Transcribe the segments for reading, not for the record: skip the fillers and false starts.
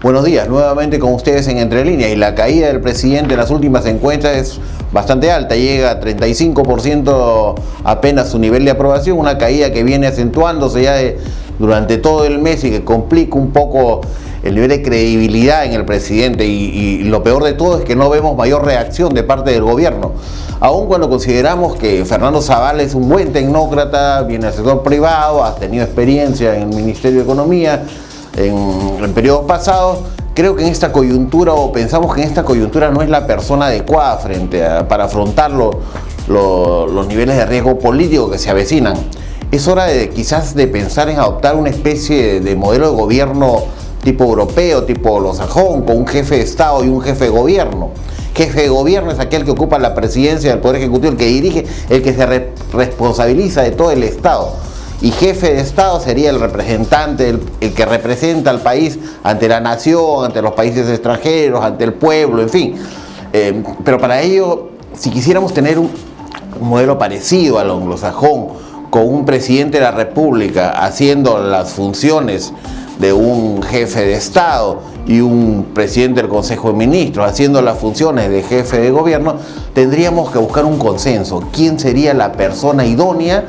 Buenos días, nuevamente con ustedes en Entre Líneas. Y la caída del presidente en las últimas encuestas es bastante alta, llega a 35% apenas su nivel de aprobación, una caída que viene acentuándose ya durante todo el mes y que complica un poco el nivel de credibilidad en el presidente y lo peor de todo es que no vemos mayor reacción de parte del gobierno. Aun cuando consideramos que Fernando Zavala es un buen tecnócrata, viene del sector privado, ha tenido experiencia en el Ministerio de Economía en periodos pasados, creo que en esta coyuntura, o pensamos que en esta coyuntura no es la persona adecuada para afrontar los niveles de riesgo político que se avecinan. Es hora quizás de pensar en adoptar una especie de modelo de gobierno tipo europeo, tipo anglosajón, con un jefe de Estado y un jefe de gobierno. Jefe de gobierno es aquel que ocupa la presidencia del Poder Ejecutivo, el que dirige, el que se responsabiliza de todo el Estado. Y jefe de Estado sería el representante, el que representa al país ante la nación, ante los países extranjeros, ante el pueblo, en fin. Pero para ello, si quisiéramos tener un modelo parecido al anglosajón, con un presidente de la República haciendo las funciones de un jefe de Estado y un presidente del Consejo de Ministros haciendo las funciones de jefe de gobierno, tendríamos que buscar un consenso. ¿Quién sería la persona idónea?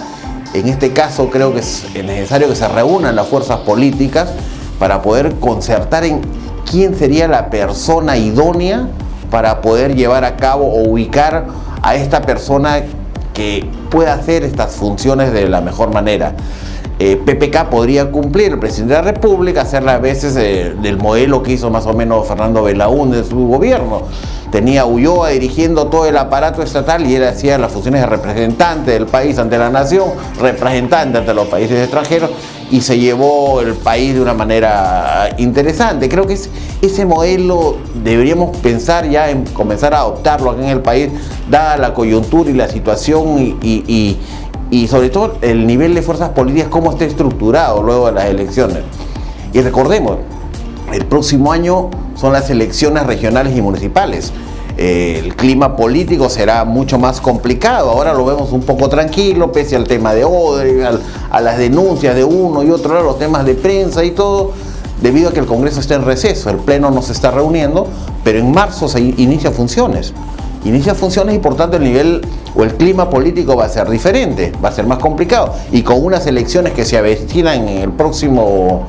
En este caso creo que es necesario que se reúnan las fuerzas políticas para poder concertar en quién sería la persona idónea para poder llevar a cabo o ubicar a esta persona que pueda hacer estas funciones de la mejor manera. PPK podría cumplir, el presidente de la República, hacer a veces del modelo que hizo más o menos Fernando Belaúnde en su gobierno. Tenía a Ulloa dirigiendo todo el aparato estatal y él hacía las funciones de representante del país ante la nación, representante ante los países extranjeros, y se llevó el país de una manera interesante. Creo que ese modelo deberíamos pensar ya en comenzar a adoptarlo aquí en el país, dada la coyuntura y la situación y sobre todo el nivel de fuerzas políticas, cómo está estructurado luego de las elecciones. Y recordemos, el próximo año son las elecciones regionales y municipales. El clima político será mucho más complicado. Ahora lo vemos un poco tranquilo, pese al tema de Odebrecht, a las denuncias de uno y otro, los temas de prensa y todo, debido a que el Congreso está en receso, el Pleno no se está reuniendo, pero en marzo se inicia funciones. Y por tanto el nivel o el clima político va a ser diferente, va a ser más complicado. Y con unas elecciones que se avecinan en el próximo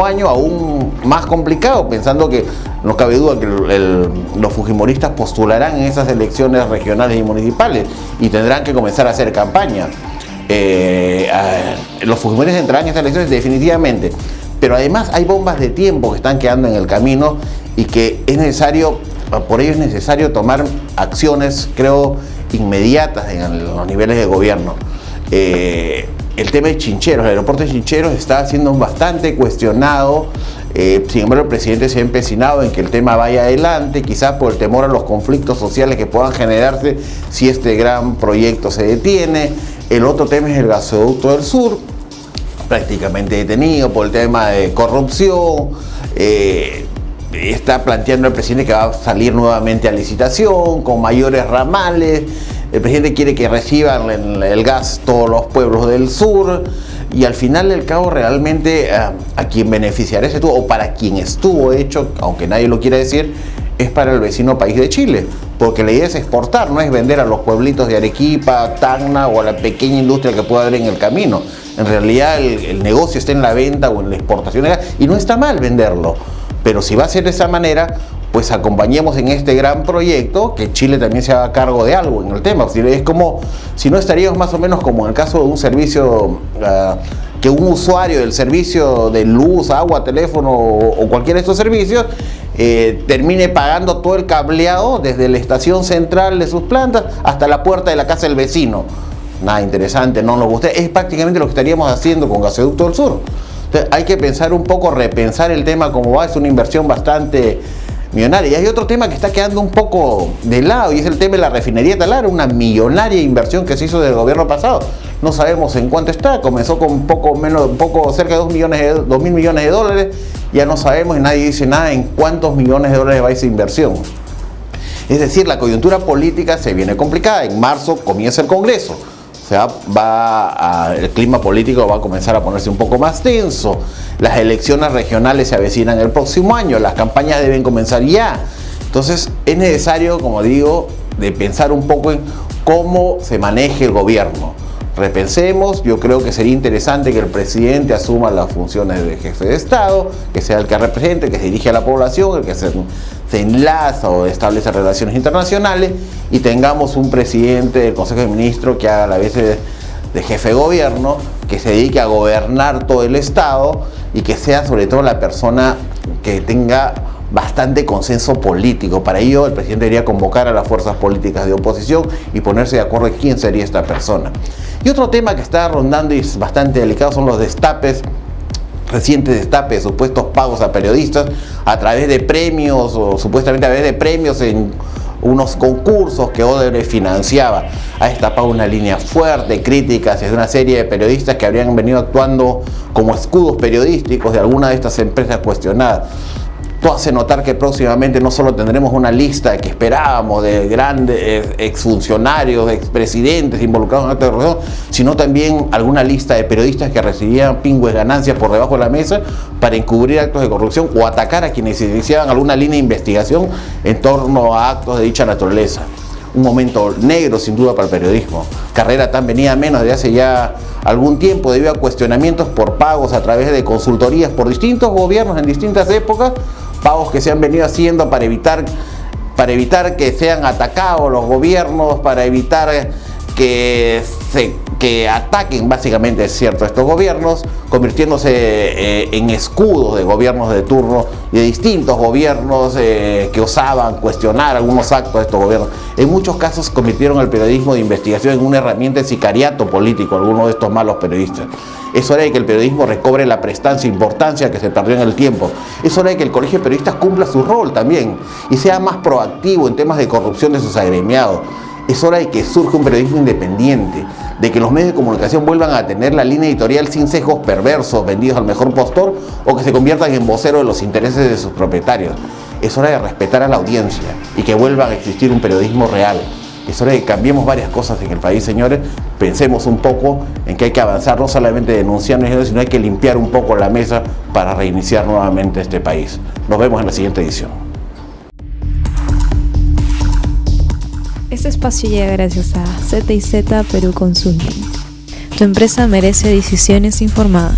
año aún más complicado, pensando que no cabe duda que los fujimoristas postularán en esas elecciones regionales y municipales y tendrán que comenzar a hacer campaña. Los fujimoristas entrarán en esas elecciones definitivamente, pero además hay bombas de tiempo que están quedando en el camino y que por ello es necesario tomar acciones, creo, inmediatas en los niveles de gobierno. El tema de Chincheros, el aeropuerto de Chincheros está siendo bastante cuestionado. Sin embargo, el presidente se ha empecinado en que el tema vaya adelante, quizás por el temor a los conflictos sociales que puedan generarse si este gran proyecto se detiene. El otro tema es el gasoducto del sur, prácticamente detenido por el tema de corrupción. Está planteando el presidente que va a salir nuevamente a licitación con mayores ramales. El presidente quiere que reciban el gas todos los pueblos del sur y al final del cabo realmente a quien beneficiará o para quien estuvo hecho, aunque nadie lo quiera decir, es para el vecino país de Chile, porque la idea es exportar, no es vender a los pueblitos de Arequipa, Tacna o a la pequeña industria que pueda haber en el camino. En realidad el negocio está en la venta o en la exportación de gas y no está mal venderlo. Pero si va a ser de esa manera, pues acompañemos en este gran proyecto, que Chile también se haga cargo de algo en el tema. Es como, si no estaríamos más o menos como en el caso de un servicio, que un usuario del servicio de luz, agua, teléfono o cualquiera de estos servicios, termine pagando todo el cableado desde la estación central de sus plantas hasta la puerta de la casa del vecino. Nada interesante, no nos gusta. Es prácticamente lo que estaríamos haciendo con Gasoducto del Sur. Entonces, hay que pensar un poco, repensar el tema como va, es una inversión bastante millonaria. Y hay otro tema que está quedando un poco de lado y es el tema de la refinería Talara, una millonaria inversión que se hizo del gobierno pasado. No sabemos en cuánto está, comenzó con cerca de 2.000 millones de dólares, ya no sabemos y nadie dice nada en cuántos millones de dólares va esa inversión. Es decir, la coyuntura política se viene complicada, en marzo comienza el Congreso. el clima político va a comenzar a ponerse un poco más tenso. Las elecciones regionales se avecinan el próximo año, las campañas deben comenzar ya. Entonces es necesario, como digo, de pensar un poco en cómo se maneje el gobierno. Repensemos, yo creo que sería interesante que el presidente asuma las funciones de jefe de Estado, que sea el que represente, que se dirige a la población, el que se enlaza o establece relaciones internacionales, y tengamos un presidente del Consejo de Ministros que haga la vez de jefe de gobierno, que se dedique a gobernar todo el Estado y que sea sobre todo la persona que tenga bastante consenso político. Para ello el presidente debería convocar a las fuerzas políticas de oposición y ponerse de acuerdo en quién sería esta persona. Y otro tema que está rondando y es bastante delicado son los destapes, recientes destapes de supuestos pagos a periodistas a través de premios o supuestamente a través de premios en unos concursos que Odebrecht financiaba. Ha destapado una línea fuerte, crítica hacia una serie de periodistas que habrían venido actuando como escudos periodísticos de alguna de estas empresas cuestionadas. Esto hace notar que próximamente no solo tendremos una lista que esperábamos de grandes exfuncionarios, expresidentes involucrados en actos de corrupción, sino también alguna lista de periodistas que recibían pingües ganancias por debajo de la mesa para encubrir actos de corrupción o atacar a quienes iniciaban alguna línea de investigación en torno a actos de dicha naturaleza. Un momento negro sin duda para el periodismo. Carrera tan venida menos de hace ya algún tiempo debido a cuestionamientos por pagos a través de consultorías por distintos gobiernos en distintas épocas, pagos que se han venido haciendo para evitar que sean atacados los gobiernos, para evitar que ataquen básicamente, es cierto, estos gobiernos, convirtiéndose en escudos de gobiernos de turno y de distintos gobiernos que osaban cuestionar algunos actos de estos gobiernos. En muchos casos convirtieron el periodismo de investigación en una herramienta de sicariato político, algunos de estos malos periodistas. Es hora de que el periodismo recobre la prestancia e importancia que se perdió en el tiempo. Es hora de que el Colegio de Periodistas cumpla su rol también y sea más proactivo en temas de corrupción de sus agremiados. Es hora de que surja un periodismo independiente, de que los medios de comunicación vuelvan a tener la línea editorial sin sesgos perversos vendidos al mejor postor o que se conviertan en voceros de los intereses de sus propietarios. Es hora de respetar a la audiencia y que vuelva a existir un periodismo real. Es hora de que cambiemos varias cosas en el país, señores. Pensemos un poco en que hay que avanzar, no solamente denunciando, sino hay que limpiar un poco la mesa para reiniciar nuevamente este país. Nos vemos en la siguiente edición. Este espacio llega gracias a Z&Z Perú Consulting. Tu empresa merece decisiones informadas.